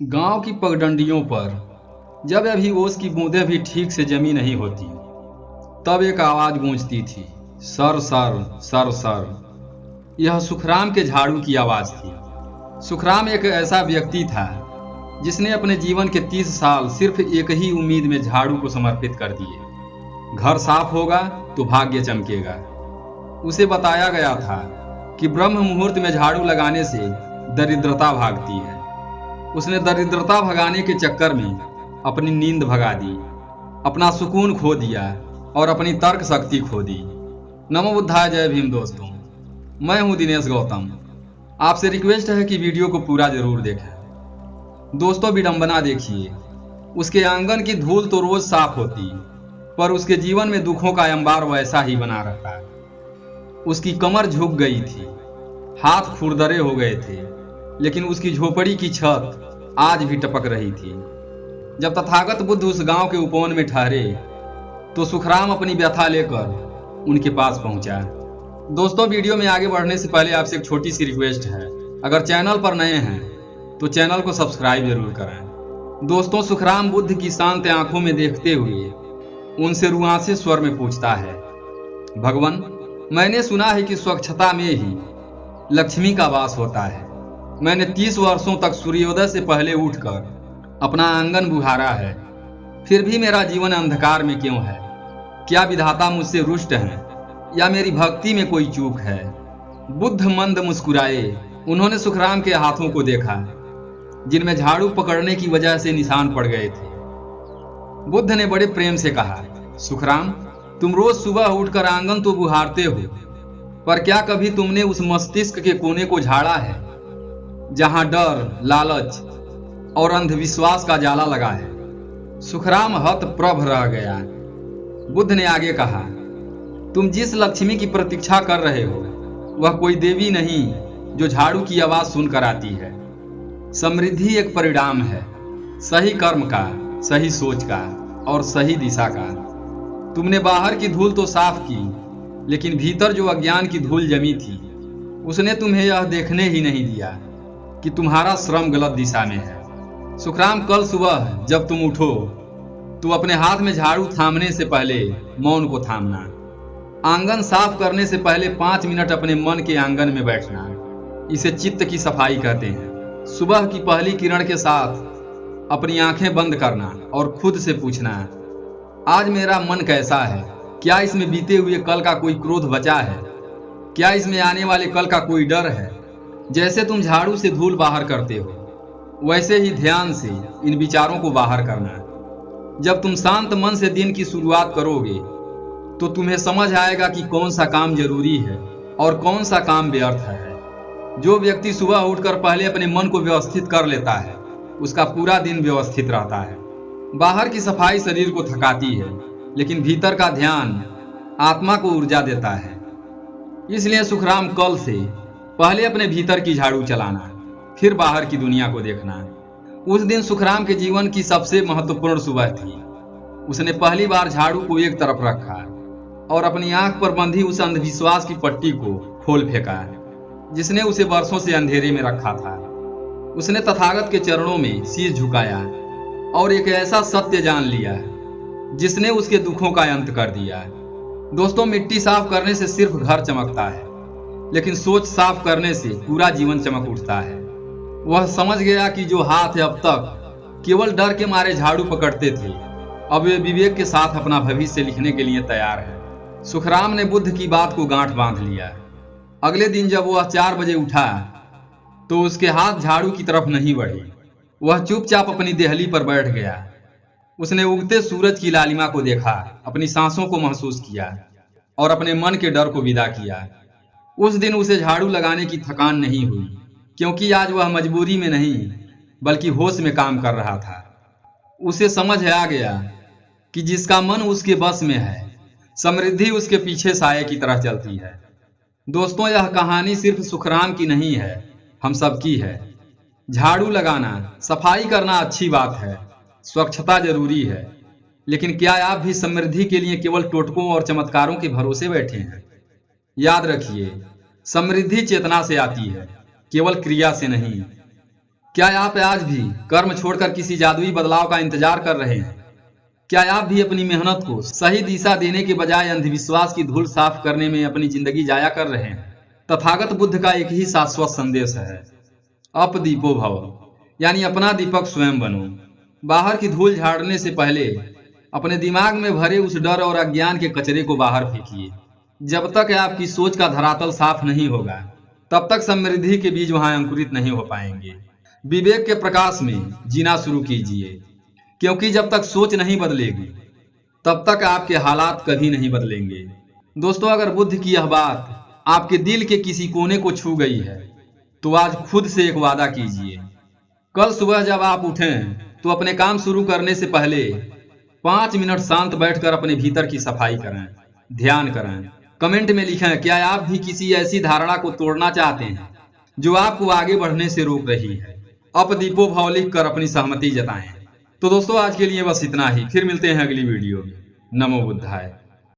गांव की पगडंडियों पर जब अभी ओस की बूंदें भी ठीक से जमी नहीं होती, तब एक आवाज गूंजती थी, सर सर सर सर। यह सुखराम के झाड़ू की आवाज थी। सुखराम एक ऐसा व्यक्ति था जिसने अपने जीवन के 30 साल सिर्फ एक ही उम्मीद में झाड़ू को समर्पित कर दिए। घर साफ होगा तो भाग्य चमकेगा। उसे बताया गया था कि ब्रह्म मुहूर्त में झाड़ू लगाने से दरिद्रता भागती है। उसने दरिद्रता भगाने के चक्कर में अपनी नींद भगा दी, अपना सुकून खो दिया और अपनी तर्क शक्ति खो दी। नमो बुद्धाय, जय भीम। दोस्तों, मैं हूं दिनेश गौतम। आपसे रिक्वेस्ट है कि वीडियो को पूरा जरूर देखें। दोस्तों, विडंबना देखिए। उसके आंगन की धूल तो रोज साफ होती, पर उसके जीवन में दुखों का अंबार वैसा ही बना रहता। उसकी कमर झुक गई थी, हाथ खुरदरे हो गए थे, लेकिन उसकी झोपड़ी की छत आज भी टपक रही थी। जब तथागत बुद्ध उस गांव के उपवन में ठहरे तो सुखराम अपनी व्यथा लेकर उनके पास पहुंचा। दोस्तों, वीडियो में आगे बढ़ने से पहले आपसे एक छोटी सी रिक्वेस्ट है। अगर चैनल पर नए हैं तो चैनल को सब्सक्राइब जरूर करें। दोस्तों, सुखराम बुद्ध की शांत आंखों में देखते हुए उनसे रुआंसे स्वर में पूछता है, भगवान, मैंने सुना है कि स्वच्छता में ही लक्ष्मी का वास होता है। मैंने 30 वर्षों तक सूर्योदय से पहले उठकर अपना आंगन बुहारा है, फिर भी मेरा जीवन अंधकार में क्यों है? क्या विधाता मुझसे रुष्ट हैं या मेरी भक्ति में कोई चूक है? बुद्ध मंद मुस्कुराए। उन्होंने सुखराम के हाथों को देखा, जिनमें झाड़ू पकड़ने की वजह से निशान पड़ गए थे। बुद्ध ने बड़े प्रेम से कहा, सुखराम, तुम रोज सुबह उठकर आंगन तो बुहारते हो, पर क्या कभी तुमने उस मस्तिष्क के कोने को झाड़ा है जहां डर, लालच और अंधविश्वास का जाला लगा है? सुखराम हतप्रभ रह गया। बुद्ध ने आगे कहा, तुम जिस लक्ष्मी की प्रतीक्षा कर रहे हो वह कोई देवी नहीं जो झाड़ू की आवाज सुनकर आती है। समृद्धि एक परिणाम है, सही कर्म का, सही सोच का और सही दिशा का। तुमने बाहर की धूल तो साफ की, लेकिन भीतर जो अज्ञान की धूल जमी थी उसने तुम्हें यह देखने ही नहीं दिया कि तुम्हारा श्रम गलत दिशा में है। सुखराम, कल सुबह जब तुम उठो तो अपने हाथ में झाड़ू थामने से पहले मौन को थामना। आंगन साफ करने से पहले 5 मिनट अपने मन के आंगन में बैठना। इसे चित्त की सफाई कहते हैं। सुबह की पहली किरण के साथ अपनी आंखें बंद करना और खुद से पूछना, आज मेरा मन कैसा है? क्या इसमें बीते हुए कल का कोई क्रोध बचा है? क्या इसमें आने वाले कल का कोई डर है? जैसे तुम झाड़ू से धूल बाहर करते हो, वैसे ही ध्यान से इन विचारों को बाहर करना। जब तुम शांत मन से दिन की शुरुआत करोगे तो तुम्हें समझ आएगा कि कौन सा काम जरूरी है और कौन सा काम व्यर्थ है। जो व्यक्ति सुबह उठकर पहले अपने मन को व्यवस्थित कर लेता है, उसका पूरा दिन व्यवस्थित रहता है। बाहर की सफाई शरीर को थकाती है, लेकिन भीतर का ध्यान आत्मा को ऊर्जा देता है। इसलिए सुखराम, कल से पहले अपने भीतर की झाड़ू चलाना, फिर बाहर की दुनिया को देखना। उस दिन सुखराम के जीवन की सबसे महत्वपूर्ण सुबह थी। उसने पहली बार झाड़ू को एक तरफ रखा और अपनी आंख पर बंधी उस अंधविश्वास की पट्टी को खोल फेंका जिसने उसे वर्षों से अंधेरे में रखा था। उसने तथागत के चरणों में शीश झुकाया और एक ऐसा सत्य जान लिया जिसने उसके दुखों का अंत कर दिया। दोस्तों, मिट्टी साफ करने से सिर्फ घर चमकता है, लेकिन सोच साफ करने से पूरा जीवन चमक उठता है। वह समझ गया कि जो हाथ अब तक केवल डर के मारे झाड़ू पकड़ते थे, अब वे विवेक के साथ अपना भविष्य लिखने के लिए तैयार है। सुखराम ने बुद्ध की बात को गांठ बांध लिया। अगले दिन जब वह 4 बजे उठा तो उसके हाथ झाड़ू की तरफ नहीं बढ़े। वह चुपचाप अपनी देहली पर बैठ गया। उसने उगते सूरज की लालिमा को देखा, अपनी सांसों को महसूस किया और अपने मन के डर को विदा किया। उस दिन उसे झाड़ू लगाने की थकान नहीं हुई, क्योंकि आज वह मजबूरी में नहीं बल्कि होश में काम कर रहा था। उसे समझ आ गया कि जिसका मन उसके बस में है, समृद्धि उसके पीछे साये की तरह चलती है। दोस्तों, यह कहानी सिर्फ सुखराम की नहीं है, हम सबकी है। झाड़ू लगाना, सफाई करना अच्छी बात है, स्वच्छता जरूरी है, लेकिन क्या आप भी समृद्धि के लिए केवल टोटकों और चमत्कारों के भरोसे बैठे हैं? याद रखिए, समृद्धि चेतना से आती है, केवल क्रिया से नहीं। क्या आप आज भी कर्म छोड़कर किसी जादुई बदलाव का इंतजार कर रहे हैं? क्या आप भी अपनी मेहनत को सही दिशा देने के बजाय अंधविश्वास की धूल साफ करने में अपनी जिंदगी जाया कर रहे हैं? तथागत बुद्ध का एक ही शाश्वत संदेश है, अप दीपो भव, यानी अपना दीपक स्वयं बनो। बाहर की धूल झाड़ने से पहले अपने दिमाग में भरे उस डर और अज्ञान के कचरे को बाहर फेंकिए। जब तक आपकी सोच का धरातल साफ नहीं होगा, तब तक समृद्धि के बीज वहां अंकुरित नहीं हो पाएंगे। विवेक के प्रकाश में जीना शुरू कीजिए, क्योंकि जब तक सोच नहीं बदलेगी, तब तक आपके हालात कभी नहीं बदलेंगे। दोस्तों, अगर बुद्ध की यह बात आपके दिल के किसी कोने को छू गई है, तो आज खुद से एक वादा कीजिए। कल सुबह जब आप उठें, तो अपने काम शुरू करने से पहले 5 मिनट शांत बैठकर अपने भीतर की सफाई करें, ध्यान करें। कमेंट में लिखें, क्या आप भी किसी ऐसी धारणा को तोड़ना चाहते हैं जो आपको आगे बढ़ने से रोक रही है? अप दीपो भव लिख कर अपनी सहमति जताएं। तो दोस्तों, आज के लिए बस इतना ही। फिर मिलते हैं अगली वीडियो में। नमो बुद्धाय।